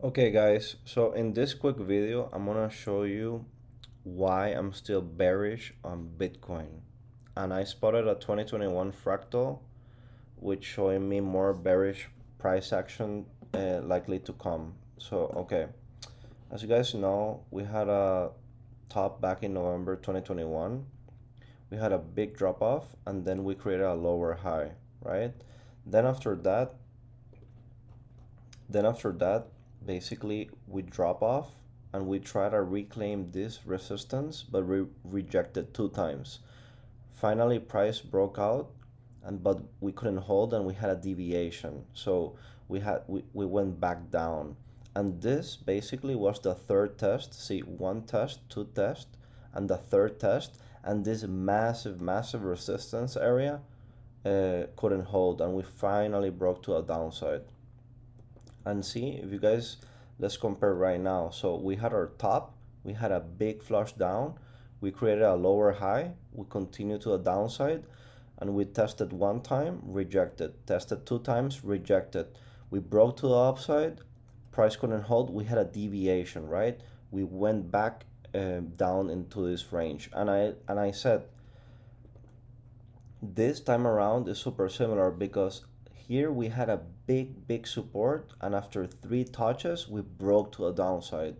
Okay guys, so in this quick video, I'm gonna show you why I'm still bearish on Bitcoin. And I spotted a 2021 fractal, which showing me more bearish price action likely to come. So, okay, as you guys know, we had a top back in November 2021. We had a big drop off and then we created a lower high, right? Then after that, Then after that, basically we drop off and we try to reclaim this resistance, but we rejected two times. Finally, price broke out, but we couldn't hold and we had a deviation. So we went back down. And this basically was the third test. See, one test, two test, and the third test, and this massive resistance area couldn't hold, and we finally broke to a downside. And see, if you guys, let's compare right now. So we had our top, we had a big flush down, we created a lower high, we continued to the downside, and we tested one time, rejected, tested two times, rejected. We broke to the upside, price couldn't hold, we had a deviation, right? We went back down into this range, and I said this time around is super similar because here we had a big support, and after three touches we broke to a downside.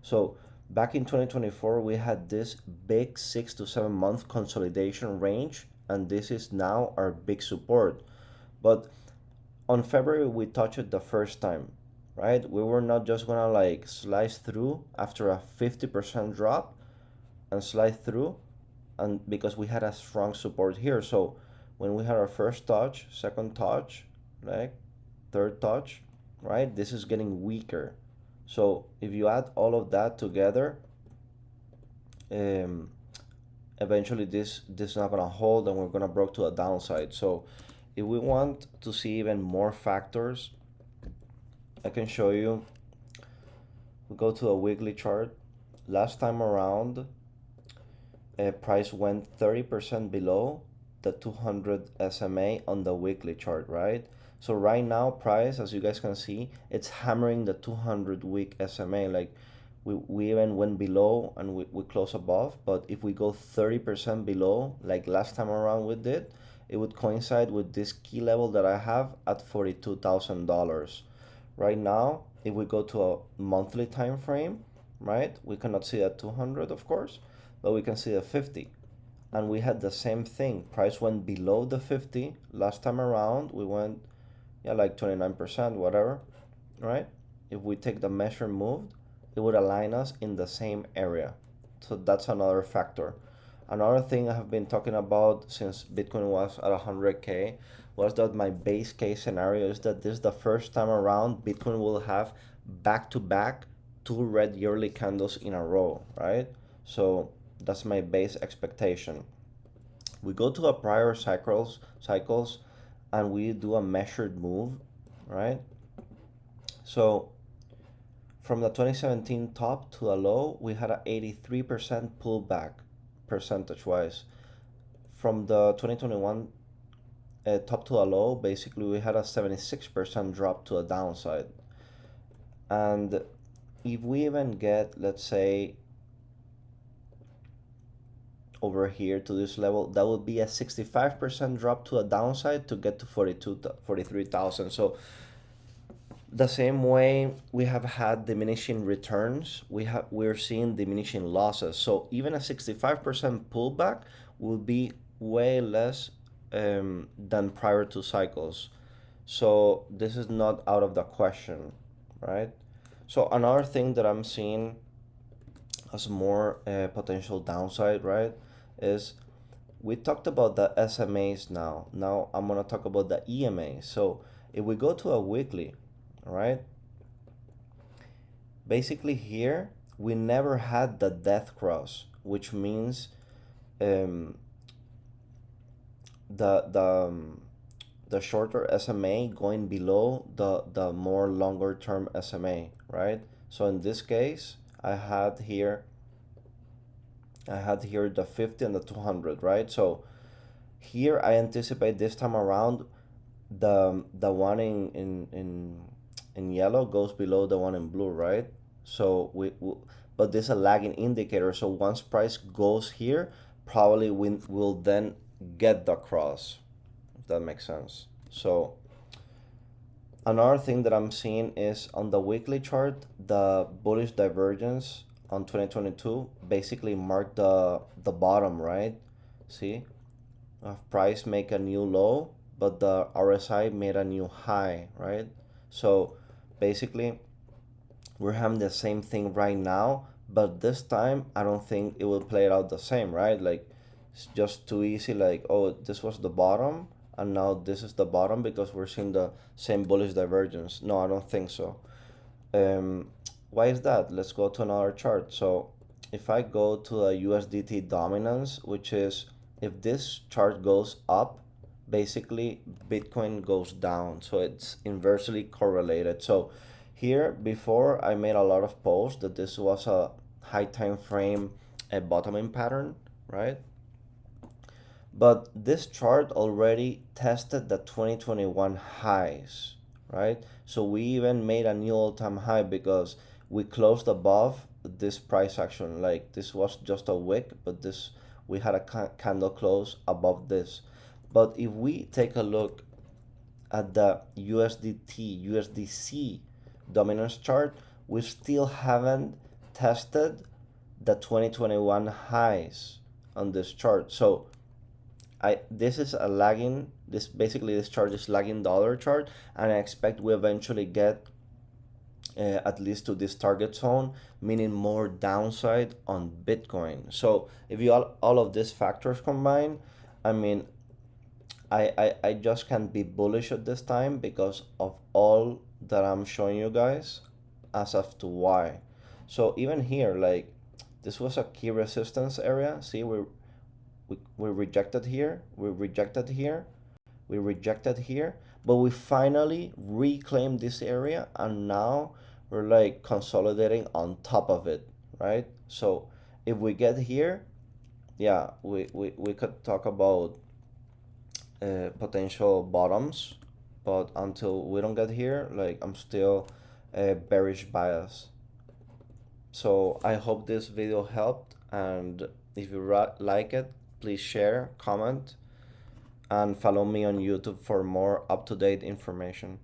So back in 2024 we had this big 6 to 7 month consolidation range, and this is now our big support. But on February we touched it the first time, right? We were not just gonna like slice through after a 50% drop and slide through, and because we had a strong support here. So when we had our first touch, second touch, like third touch, right, this is getting weaker. So if you add all of that together, um, eventually this is not gonna hold and we're gonna break to a downside. So if we want to see even more factors, I can show you. We go to a weekly chart. Last time around, price went 30% below the 200 SMA on the weekly chart, right? So right now price, as you guys can see, it's hammering the 200 week SMA. Like we even went below and we close above, but if we go 30% below, like last time around we did, it would coincide with this key level that I have at $42,000. Right now, if we go to a monthly time frame, right, we cannot see that 200, of course, but we can see the 50. And we had the same thing. Price went below the 50. Last time around, we went, yeah, like 29%, whatever, right? If we take the measure moved, it would align us in the same area. So that's another factor. Another thing I have been talking about since Bitcoin was at 100K was that my base case scenario is that this is the first time around Bitcoin will have back to back two red yearly candles in a row, right? So that's my base expectation. We go to a prior cycles and we do a measured move, right? So from the 2017 top to the low, we had an 83% pullback percentage wise. From the 2021 top to a low, basically we had a 76% drop to a downside. And if we even get, let's say, over here to this level, that would be a 65% drop to a downside to get to 43,000. So the same way we have had diminishing returns, we're seeing diminishing losses. So even a 65% pullback will be way less than prior to cycles. So this is not out of the question, right? So another thing that I'm seeing as more potential downside, right, is we talked about the SMAs now. Now I'm gonna talk about the EMAs. So if we go to a weekly, right, basically here we never had the death cross, which means um, the shorter SMA going below the more longer term SMA, right? So in this case, I had here the 50 and the 200, right? So here I anticipate this time around the one in in yellow goes below the one in blue, right? So but this is a lagging indicator. So once price goes here, probably we will then get the cross, if that makes sense. So another thing that I'm seeing is on the weekly chart, the bullish divergence on 2022 basically marked the bottom, right? See, price make a new low, but the RSI made a new high, right? So basically we're having the same thing right now, but this time I don't think it will play it out the same, right? Like it's just too easy, like, oh, this was the bottom and now this is the bottom because we're seeing the same bullish divergence. No, I don't think so. um why is that? Let's go to another chart. So if I go to the USDT dominance, which is if this chart goes up, basically Bitcoin goes down, so it's inversely correlated. So here before I made a lot of posts that this was a high time frame a bottoming pattern, right? But this chart already tested the 2021 highs, right? So we even made a new all-time high because we closed above this price action. Like this was just a wick, but this we had a candle close above this. But if we take a look at the USDT, USDC dominance chart, we still haven't tested the 2021 highs on this chart. So this is a lagging, this chart is lagging dollar chart, and I expect we eventually get at least to this target zone, meaning more downside on Bitcoin. So if you all of these factors combine, I mean, I just can't be bullish at this time because of all that I'm showing you guys as of to why. So even here, like this was a key resistance area. See, we rejected here, we rejected here, we rejected here, but we finally reclaimed this area and now we're like consolidating on top of it, right? So if we get here, yeah, we could talk about potential bottoms, but until we don't get here, like I'm still bearish bias. So I hope this video helped, and if you like it, please share, comment, and follow me on YouTube for more up-to-date information.